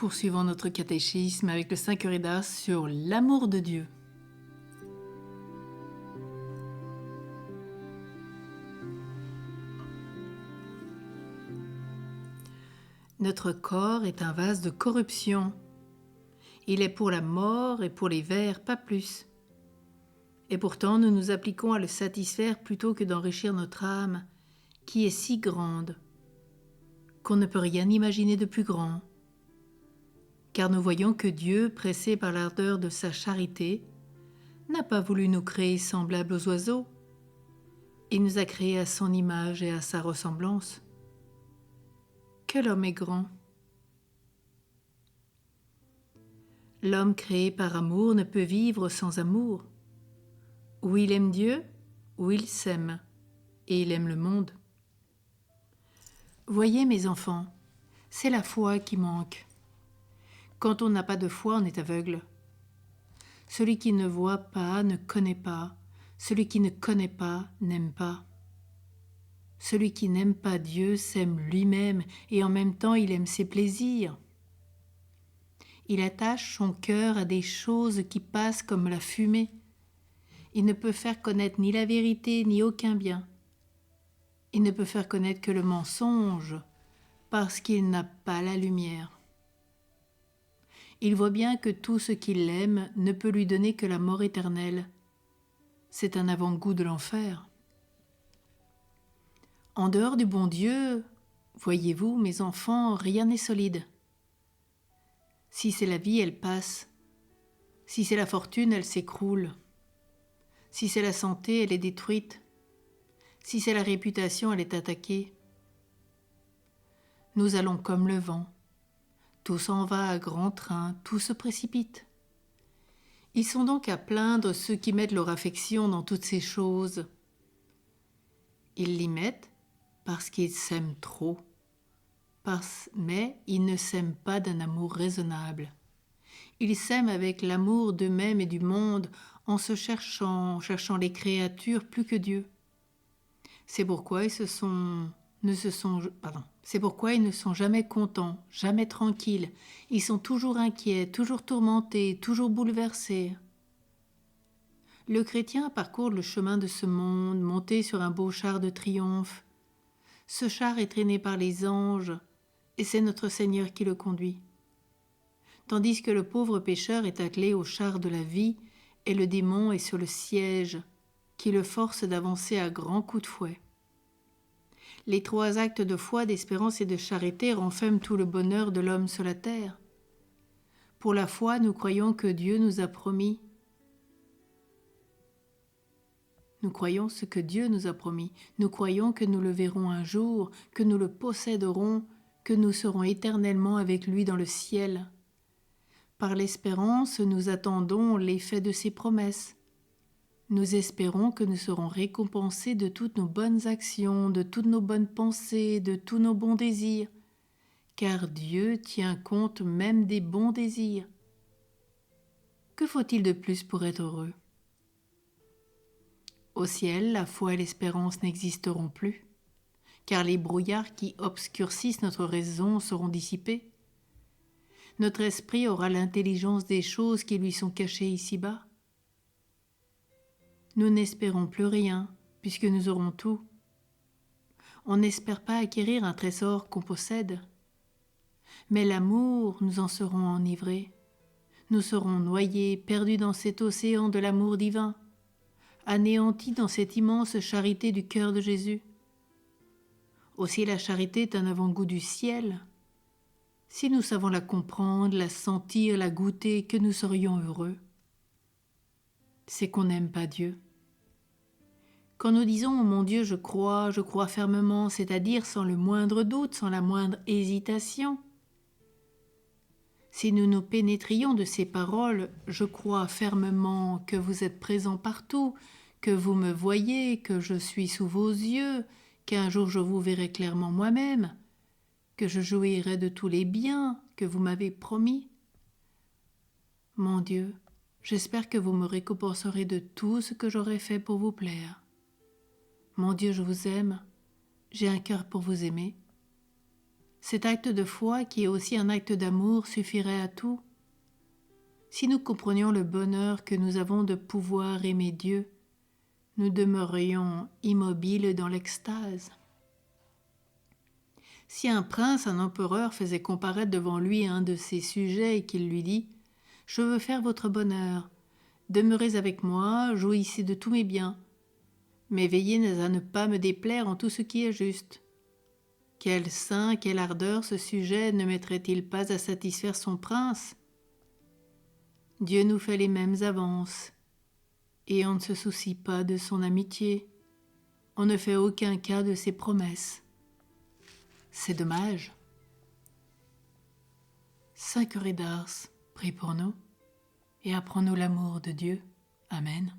Poursuivons notre catéchisme avec le Saint-Curidas sur l'amour de Dieu. Notre corps est un vase de corruption. Il est pour la mort et pour les vers, pas plus. Et pourtant, nous nous appliquons à le satisfaire plutôt que d'enrichir notre âme, qui est si grande, qu'on ne peut rien imaginer de plus grand. Car nous voyons que Dieu, pressé par l'ardeur de sa charité, n'a pas voulu nous créer semblables aux oiseaux. Il nous a créés à son image et à sa ressemblance. Que l'homme est grand. L'homme créé par amour ne peut vivre sans amour. Ou il aime Dieu, ou il s'aime, et il aime le monde. Voyez mes enfants, c'est la foi qui manque. Quand on n'a pas de foi, on est aveugle. Celui qui ne voit pas ne connaît pas. Celui qui ne connaît pas n'aime pas. Celui qui n'aime pas Dieu s'aime lui-même et en même temps il aime ses plaisirs. Il attache son cœur à des choses qui passent comme la fumée. Il ne peut faire connaître ni la vérité ni aucun bien. Il ne peut faire connaître que le mensonge parce qu'il n'a pas la lumière. Il voit bien que tout ce qu'il aime ne peut lui donner que la mort éternelle. C'est un avant-goût de l'enfer. En dehors du bon Dieu, voyez-vous, mes enfants, rien n'est solide. Si c'est la vie, elle passe. Si c'est la fortune, elle s'écroule. Si c'est la santé, elle est détruite. Si c'est la réputation, elle est attaquée. Nous allons comme le vent. Tout s'en va à grand train, tout se précipite. Ils sont donc à plaindre ceux qui mettent leur affection dans toutes ces choses. Ils l'y mettent parce qu'ils s'aiment trop. Mais ils ne s'aiment pas d'un amour raisonnable. Ils s'aiment avec l'amour d'eux-mêmes et du monde en se cherchant les créatures plus que Dieu. C'est pourquoi c'est pourquoi ils ne sont jamais contents, jamais tranquilles. Ils sont toujours inquiets, toujours tourmentés, toujours bouleversés. Le chrétien parcourt le chemin de ce monde, monté sur un beau char de triomphe. Ce char est traîné par les anges, et c'est notre Seigneur qui le conduit. Tandis que le pauvre pécheur est attelé au char de la vie, et le démon est sur le siège, qui le force d'avancer à grands coups de fouet. Les 3 actes de foi, d'espérance et de charité renferment tout le bonheur de l'homme sur la terre. Pour la foi, nous croyons que Dieu nous a promis. Nous croyons ce que Dieu nous a promis. Nous croyons que nous le verrons un jour, que nous le posséderons, que nous serons éternellement avec lui dans le ciel. Par l'espérance, nous attendons l'effet de ses promesses. Nous espérons que nous serons récompensés de toutes nos bonnes actions, de toutes nos bonnes pensées, de tous nos bons désirs, car Dieu tient compte même des bons désirs. Que faut-il de plus pour être heureux ? Au ciel, la foi et l'espérance n'existeront plus, car les brouillards qui obscurcissent notre raison seront dissipés. Notre esprit aura l'intelligence des choses qui lui sont cachées ici-bas. Nous n'espérons plus rien, puisque nous aurons tout. On n'espère pas acquérir un trésor qu'on possède. Mais l'amour, nous en serons enivrés. Nous serons noyés, perdus dans cet océan de l'amour divin, anéantis dans cette immense charité du cœur de Jésus. Aussi la charité est un avant-goût du ciel. Si nous savons la comprendre, la sentir, la goûter, que nous serions heureux. C'est qu'on n'aime pas Dieu. Quand nous disons « Mon Dieu, je crois fermement », c'est-à-dire sans le moindre doute, sans la moindre hésitation, si nous nous pénétrions de ces paroles « Je crois fermement que vous êtes présent partout, que vous me voyez, que je suis sous vos yeux, qu'un jour je vous verrai clairement moi-même, que je jouirai de tous les biens que vous m'avez promis. Mon Dieu, j'espère que vous me récompenserez de tout ce que j'aurai fait pour vous plaire. Mon Dieu, je vous aime, j'ai un cœur pour vous aimer. Cet acte de foi, qui est aussi un acte d'amour, suffirait à tout. Si nous comprenions le bonheur que nous avons de pouvoir aimer Dieu, nous demeurerions immobiles dans l'extase. Si un prince, un empereur, faisait comparaître devant lui un de ses sujets et qu'il lui dit « Je veux faire votre bonheur, demeurez avec moi, jouissez de tous mes biens, mais veillez à ne pas me déplaire en tout ce qui est juste. » Quel sein, quelle ardeur ce sujet ne mettrait-il pas à satisfaire son prince ? Dieu nous fait les mêmes avances, et on ne se soucie pas de son amitié, on ne fait aucun cas de ses promesses. C'est dommage. Saint Curé d'Ars, prie pour nous et apprends-nous l'amour de Dieu. Amen.